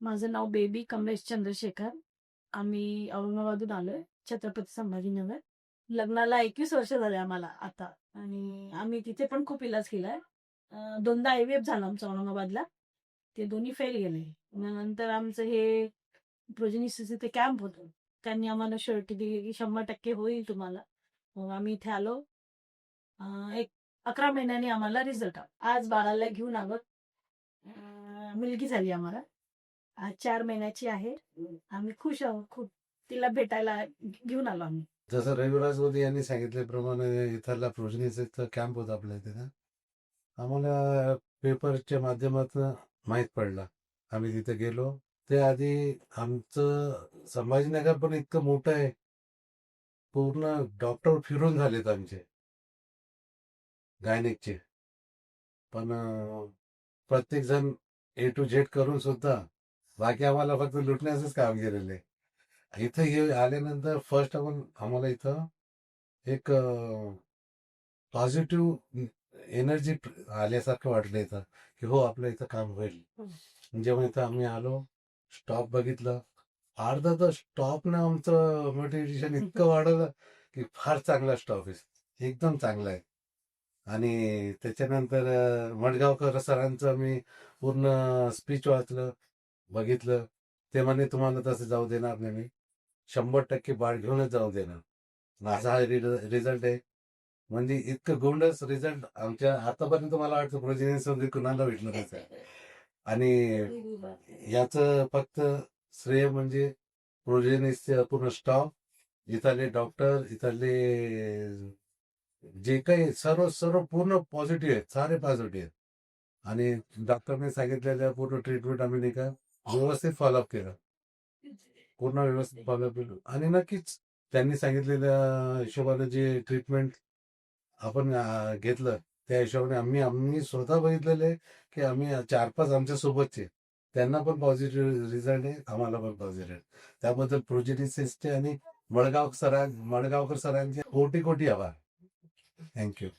माझं नाव बेबी कमलेश चंद्रशेखर. आम्ही औरंगाबादहून आलोय, छत्रपती संभाजीनगर. लग्नाला 21 वर्ष झाले आम्हाला आता आणि आम्ही तिथे पण खूप इलाज केलाय. दोनदा आय-व्ही-एफ झाला आमचा औरंगाबादला. ते दोन्ही फेल गेले. मग नंतर आमचं हे प्रोजेनिसिस इथे कॅम्प होतं. त्यांनी आम्हाला शुअरिटी दिली की 100% होईल तुम्हाला. मग आम्ही इथे आलो. एक 11 महिन्यांनी आम्हाला रिझल्ट आला. आज बाळाला घेऊन आलो. मुलगी झाली आम्हाला. आज 4 महिन्याची आहे. आम्ही खुश आहोत खूप. तिला भेटायला घेऊन आलो आम्ही. जसं रविराज मोदी यांनी सांगितल्याप्रमाणे इथला प्रोजनीचा कॅम्प होता आपल्या इथे. आम्हाला पेपरच्या माध्यमातून माहीत पडला. आम्ही तिथे गेलो. ते आधी आमचं संभाजीनगर पण इतकं मोठं आहे, पूर्ण डॉक्टर फिरून झालेत आमचे गायनेकचे. पण प्रत्येक जण A to Z करून सुद्धा बाकी आम्हाला फक्त लुटण्याचंच काम केलेलं आहे. इथं हे आल्यानंतर फर्स्ट आम्हाला इथं एक पॉझिटिव्ह एनर्जी आल्यासारखं वाटलं इथं, की हो आपलं इथं काम होईल. जेव्हा इथं आम्ही आलो, स्टॉप बघितलं, अर्धा तास स्टॉपनं आमचं मोटिवेशन इतकं वाढवलं की फार चांगला स्टॉप आहे, एकदम चांगला आहे. आणि त्याच्यानंतर मडगावकर सरांचं मी पूर्ण स्पीच वाचलं, बघितलं. ते म्हणे तुम्हाला तसं जाऊ देणार नाही मी, 100% बाळ घेऊनच जाऊ देणार. माझा हा रिझल्ट आहे. म्हणजे इतकं गोंडस रिझल्ट आमच्या आतापर्यंत मला वाटतं प्रोजेनिसमध्ये कुणाला भेटणारच आहे. आणि याचं फक्त श्रेय म्हणजे प्रोजेनिसचे पूर्ण स्टॉफ, इथले डॉक्टर, इथले जे काही सर्व सर्व पूर्ण पॉझिटिव्ह आहेत, सारे पॉझिटिव्ह आहेत. आणि डॉक्टरने सांगितलेल्या पूर्ण ट्रीटमेंट आम्ही नाही का व्यवस्थित फॉलोअप केलं, पूर्ण व्यवस्थित फॉलोअप केलं. आणि नक्कीच त्यांनी सांगितलेल्या हिशोबाने जे ट्रीटमेंट आपण घेतलं, त्या हिशोबाने आम्ही आम्ही स्वतः बघितलेले की आम्ही 4-5 आमच्या सोबतचे त्यांना पण पॉझिटिव्ह रिझल्ट आहे, आम्हाला पण पॉझिटिव्ह. त्याबद्दल प्रोजेनिसिसचे आणि मडगावकर सरांचे कोटी कोटी आभार. थँक्यू.